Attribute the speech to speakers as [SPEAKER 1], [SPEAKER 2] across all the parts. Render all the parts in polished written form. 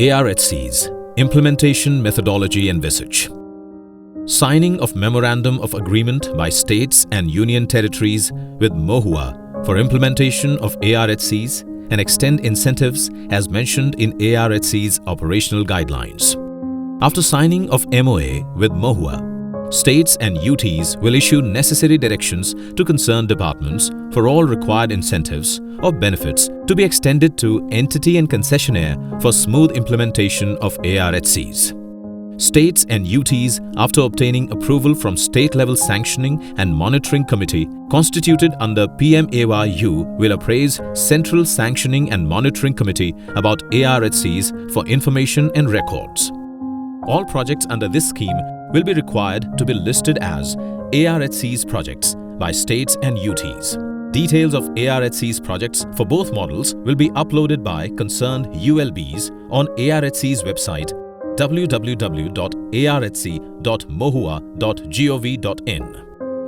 [SPEAKER 1] ARHC's Implementation Methodology envisage. Signing of Memorandum of Agreement by states and union territories with MOHUA for implementation of ARHCs and extend incentives as mentioned in ARHC's operational guidelines. After signing of MOA with MOHUA, states and UTs will issue necessary directions to concerned departments for all required incentives or benefits to be extended to entity and concessionaire for smooth implementation of ARHCs. States and UTs, after obtaining approval from state-level sanctioning and monitoring committee constituted under PMAY-U, will appraise Central Sanctioning and Monitoring Committee about ARHCs for information and records. All projects under this scheme will be required to be listed as ARHC's projects by states and UTs. Details of ARHC's projects for both models will be uploaded by concerned ULBs on ARHC's website www.arhc.mohua.gov.in.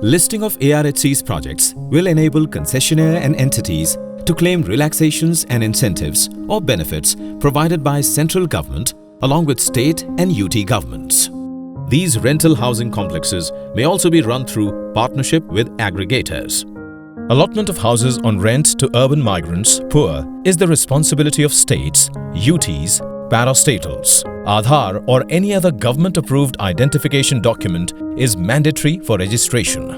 [SPEAKER 1] Listing of ARHC's projects will enable concessionaire and entities to claim relaxations and incentives or benefits provided by central government along with state and UT governments. These rental housing complexes may also be run through partnership with aggregators. Allotment of houses on rent to urban migrants, poor, is the responsibility of states, UTs, parastatals. Aadhaar or any other government-approved identification document is mandatory for registration.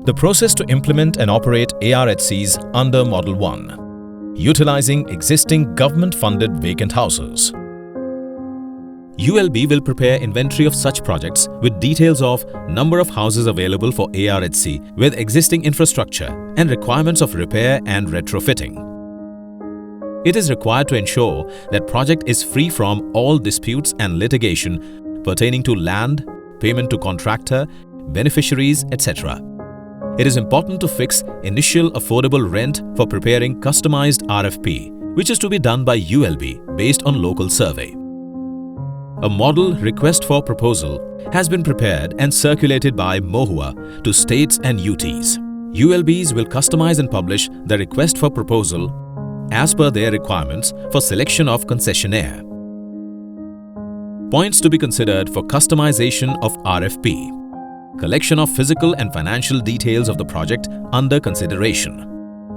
[SPEAKER 1] The process to implement and operate ARHCs under Model 1. Utilizing existing government-funded vacant houses. ULB will prepare inventory of such projects with details of number of houses available for ARHC with existing infrastructure and requirements of repair and retrofitting. It is required to ensure that project is free from all disputes and litigation pertaining to land, payment to contractor, beneficiaries, etc. It is important to fix initial affordable rent for preparing customized RFP, which is to be done by ULB based on local survey. A model request for proposal has been prepared and circulated by MOHUA to states and UTs. ULBs will customize and publish the request for proposal as per their requirements for selection of concessionaire. Points to be considered for customization of RFP. Collection of physical and financial details of the project under consideration.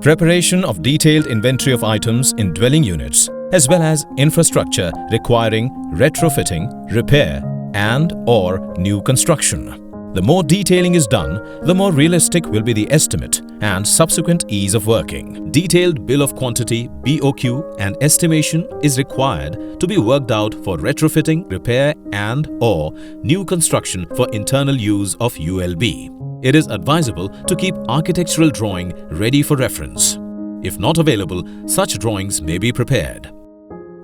[SPEAKER 1] Preparation of detailed inventory of items in dwelling units as well as infrastructure requiring retrofitting, repair and/or new construction. The more detailing is done, the more realistic will be the estimate and subsequent ease of working. Detailed bill of quantity (BOQ) and estimation is required to be worked out for retrofitting, repair and/or new construction for internal use of ULB. It is advisable to keep architectural drawing ready for reference. If not available, such drawings may be prepared.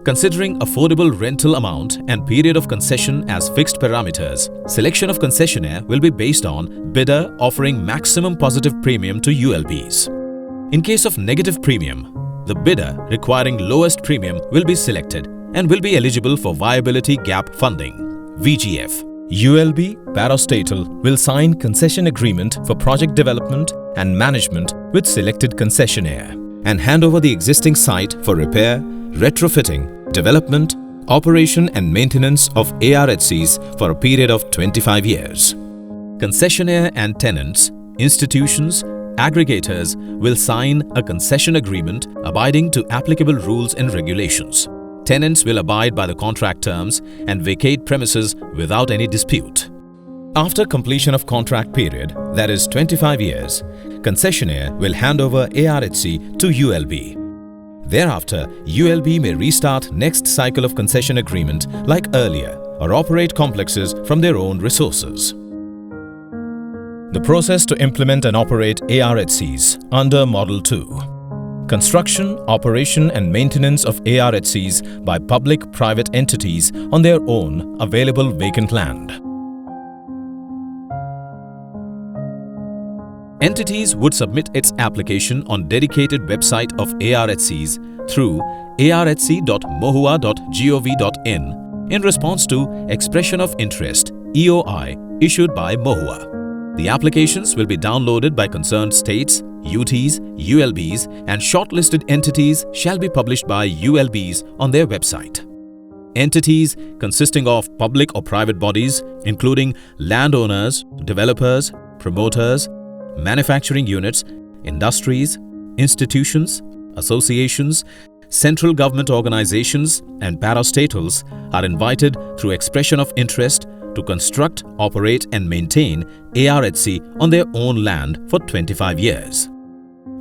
[SPEAKER 1] Considering affordable rental amount and period of concession as fixed parameters, selection of concessionaire will be based on bidder offering maximum positive premium to ULBs. In case of negative premium, the bidder requiring lowest premium will be selected and will be eligible for Viability Gap Funding (VGF). ULB parastatal will sign concession agreement for project development and management with selected concessionaire and hand over the existing site for repair, retrofitting, development, operation and maintenance of ARHCs for a period of 25 years. Concessionaire and tenants, institutions, aggregators will sign a concession agreement abiding to applicable rules and regulations. Tenants will abide by the contract terms and vacate premises without any dispute. After completion of contract period, that is 25 years, concessionaire will hand over ARHC to ULB. Thereafter, ULB may restart next cycle of concession agreement like earlier or operate complexes from their own resources. The process to implement and operate ARHCs under Model 2. Construction, operation and maintenance of ARHCs by public-private entities on their own available vacant land. Entities would submit its application on dedicated website of ARHCs through arhc.mohua.gov.in in response to Expression of Interest (EOI) issued by MOHUA. The applications will be downloaded by concerned states, UTs, ULBs, and shortlisted entities shall be published by ULBs on their website. Entities consisting of public or private bodies, including landowners, developers, promoters, manufacturing units, industries, institutions, associations, central government organizations, and parastatals are invited through expression of interest to construct, operate, and maintain ARHC on their own land for 25 years.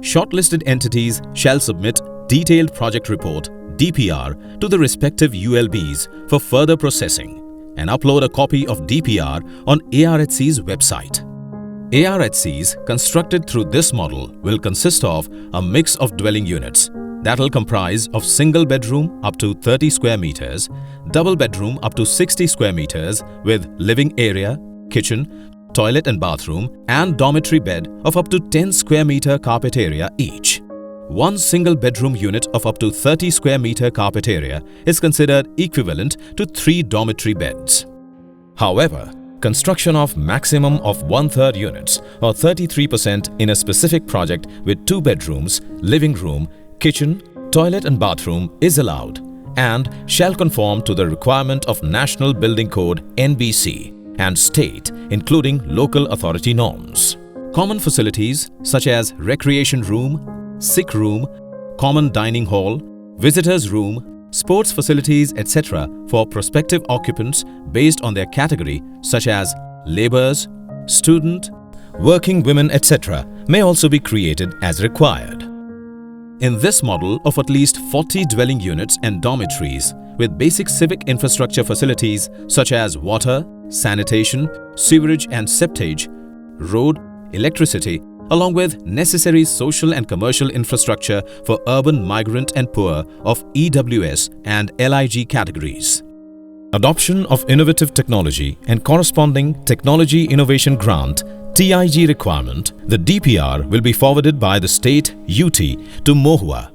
[SPEAKER 1] Shortlisted entities shall submit detailed project report (DPR) to the respective ULBs for further processing and upload a copy of DPR on ARHC's website. ARHCs constructed through this model will consist of a mix of dwelling units that will comprise of single bedroom up to 30 square meters, double bedroom up to 60 square meters with living area, kitchen, toilet and bathroom, and dormitory bed of up to 10 square meter carpet area each. One single bedroom unit of up to 30 square meter carpet area is considered equivalent to 3 dormitory beds. However, construction of maximum of 1/3 units or 33% in a specific project with 2 bedrooms, living room, kitchen, toilet and bathroom is allowed and shall conform to the requirement of National Building Code (NBC) and state, including local authority norms. Common facilities such as recreation room, sick room, common dining hall, visitors room, sports facilities, etc. for prospective occupants based on their category such as laborers, student, working women, etc. may also be created as required. In this model of at least 40 dwelling units and dormitories with basic civic infrastructure facilities such as water, sanitation, sewerage and septage, road, electricity, along with necessary social and commercial infrastructure for urban, migrant and poor of EWS and LIG categories. Adoption of innovative technology and corresponding Technology Innovation Grant TIG requirement, the DPR will be forwarded by the state UT to MOHUA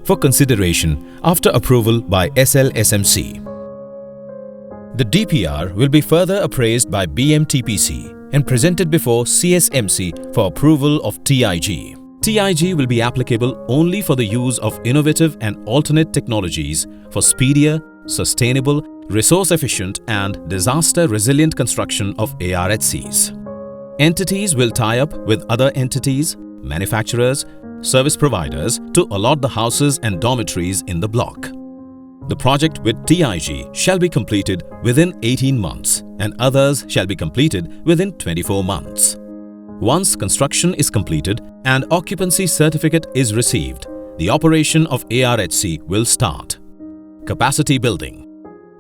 [SPEAKER 1] for consideration after approval by SLSMC. The DPR will be further appraised by BMTPC and presented before CSMC for approval of TIG. TIG will be applicable only for the use of innovative and alternate technologies for speedier, sustainable, resource-efficient and disaster-resilient construction of ARHCs. Entities will tie up with other entities, manufacturers, service providers to allot the houses and dormitories in the block. The project with TIG shall be completed within 18 months and others shall be completed within 24 months. Once construction is completed and occupancy certificate is received, the operation of ARHC will start. Capacity building.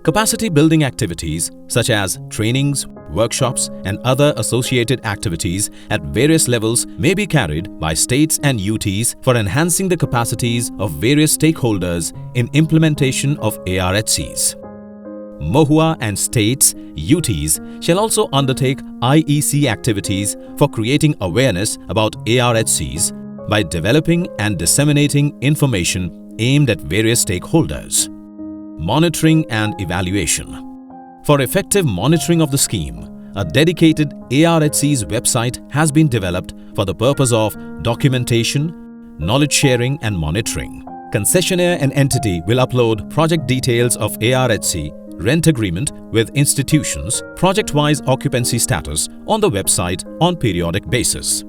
[SPEAKER 1] Capacity building activities such as trainings, workshops and other associated activities at various levels may be carried by states and UTs for enhancing the capacities of various stakeholders in implementation of ARHCs. MOHUA and states, UTs shall also undertake IEC activities for creating awareness about ARHCs by developing and disseminating information aimed at various stakeholders. Monitoring and evaluation. For effective monitoring of the scheme, a dedicated ARHC's website has been developed for the purpose of documentation, knowledge sharing and monitoring. Concessionaire and entity will upload project details of ARHC, rent agreement with institutions, project-wise occupancy status on the website on periodic basis.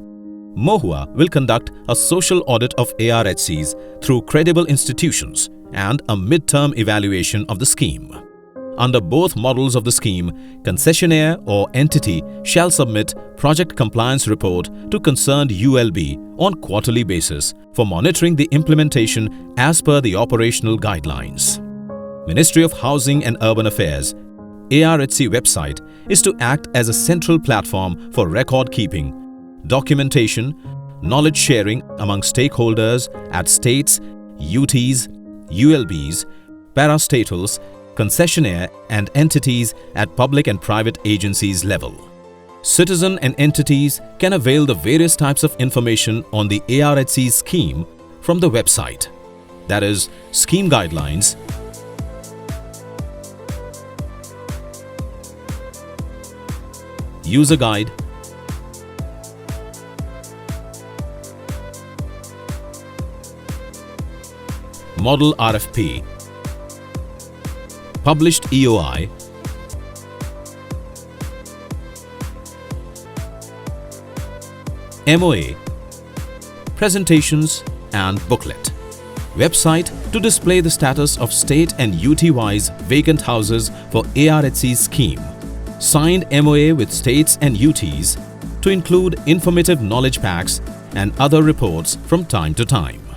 [SPEAKER 1] MOHUA will conduct a social audit of ARHCs through credible institutions and a mid-term evaluation of the scheme. Under both models of the scheme, concessionaire or entity shall submit project compliance report to concerned ULB on quarterly basis for monitoring the implementation as per the operational guidelines. Ministry of Housing and Urban Affairs ARHC website is to act as a central platform for record keeping, documentation, knowledge sharing among stakeholders at states, UTs, ULBs, parastatals, concessionaire and entities at public and private agencies level. Citizen and entities can avail the various types of information on the ARHC scheme from the website, that is, scheme guidelines, user guide, Model RFP, published EOI, MOA, presentations and booklet. Website to display the status of state and UT-wise vacant houses for ARHC scheme. Signed MOA with states and UTs to include informative knowledge packs and other reports from time to time.